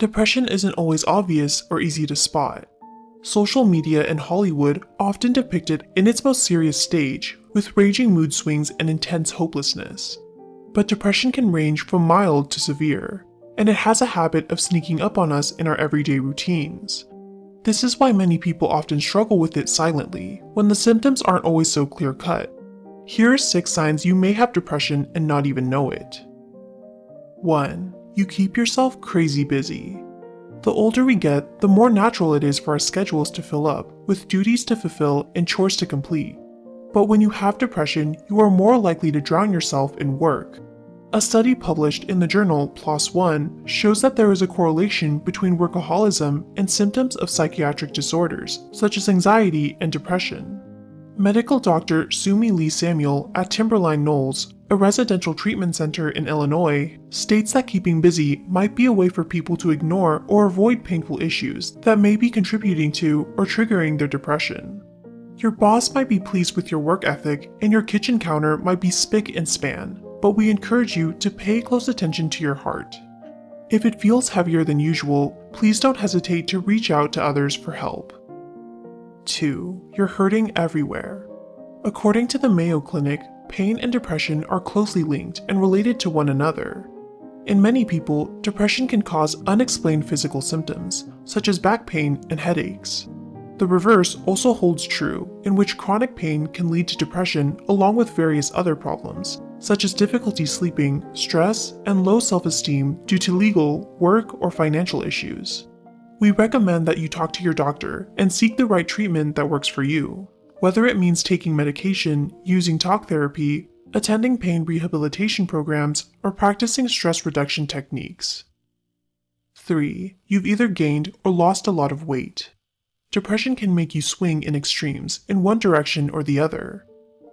Depression isn't always obvious or easy to spot. Social media and Hollywood often depict it in its most serious stage, with raging mood swings and intense hopelessness. But depression can range from mild to severe, and it has a habit of sneaking up on us in our everyday routines. This is why many people often struggle with it silently, when the symptoms aren't always so clear-cut. Here are 6 signs you may have depression and not even know it. 1. You keep yourself crazy busy. The older we get, the more natural it is for our schedules to fill up, with duties to fulfill and chores to complete. But when you have depression, you are more likely to drown yourself in work. A study published in the journal PLOS ONE shows that there is a correlation between workaholism and symptoms of psychiatric disorders, such as anxiety and depression. Medical doctor Sumi Lee Samuel at Timberline Knolls, a residential treatment center in Illinois, states that keeping busy might be a way for people to ignore or avoid painful issues that may be contributing to or triggering their depression. Your boss might be pleased with your work ethic and your kitchen counter might be spick and span, but we encourage you to pay close attention to your heart. If it feels heavier than usual, please don't hesitate to reach out to others for help. 2. You're hurting everywhere. According to the Mayo Clinic, pain and depression are closely linked and related to one another. In many people, depression can cause unexplained physical symptoms, such as back pain and headaches. The reverse also holds true, in which chronic pain can lead to depression along with various other problems, such as difficulty sleeping, stress, and low self-esteem due to legal, work, or financial issues. We recommend that you talk to your doctor and seek the right treatment that works for you, whether it means taking medication, using talk therapy, attending pain rehabilitation programs, or practicing stress reduction techniques. 3. You've either gained or lost a lot of weight. Depression can make you swing in extremes in one direction or the other.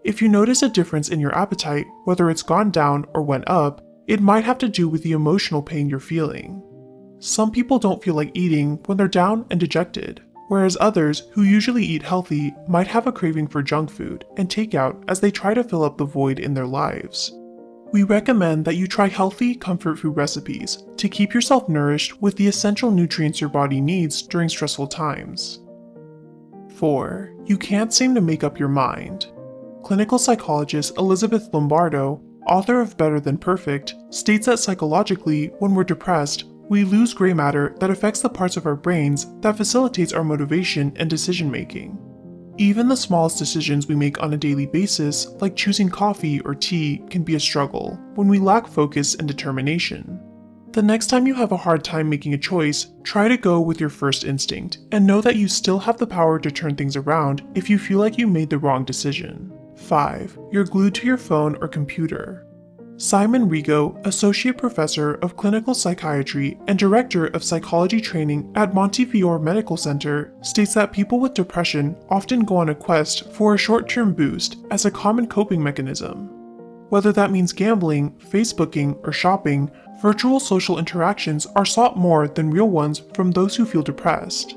If you notice a difference in your appetite, whether it's gone down or went up, it might have to do with the emotional pain you're feeling. Some people don't feel like eating when they're down and dejected, whereas others, who usually eat healthy, might have a craving for junk food and takeout as they try to fill up the void in their lives. We recommend that you try healthy, comfort food recipes to keep yourself nourished with the essential nutrients your body needs during stressful times. 4. You can't seem to make up your mind. Clinical psychologist Elizabeth Lombardo, author of Better Than Perfect, states that psychologically, when we're depressed, we lose gray matter that affects the parts of our brains that facilitates our motivation and decision-making. Even the smallest decisions we make on a daily basis, like choosing coffee or tea, can be a struggle when we lack focus and determination. The next time you have a hard time making a choice, try to go with your first instinct and know that you still have the power to turn things around if you feel like you made the wrong decision. 5. You're glued to your phone or computer. Simon Rigo, Associate Professor of Clinical Psychiatry and Director of Psychology Training at Montefiore Medical Center, states that people with depression often go on a quest for a short-term boost as a common coping mechanism. Whether that means gambling, Facebooking, or shopping, virtual social interactions are sought more than real ones from those who feel depressed.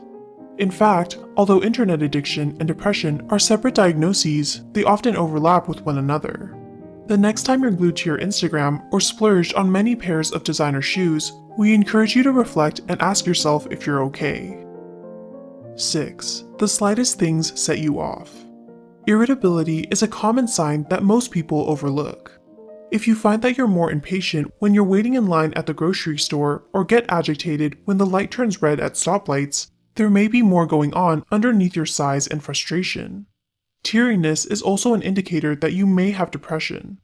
In fact, although internet addiction and depression are separate diagnoses, they often overlap with one another. The next time you're glued to your Instagram or splurged on many pairs of designer shoes, we encourage you to reflect and ask yourself if you're okay. 6. The slightest things set you off. Irritability is a common sign that most people overlook. If you find that you're more impatient when you're waiting in line at the grocery store or get agitated when the light turns red at stoplights, there may be more going on underneath your sighs and frustration. Teariness is also an indicator that you may have depression.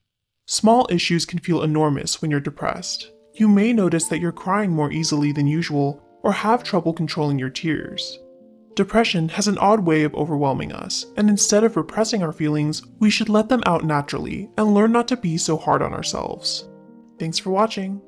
Small issues can feel enormous when you're depressed. You may notice that you're crying more easily than usual or have trouble controlling your tears. Depression has an odd way of overwhelming us, and instead of repressing our feelings, we should let them out naturally and learn not to be so hard on ourselves. Thanks for watching.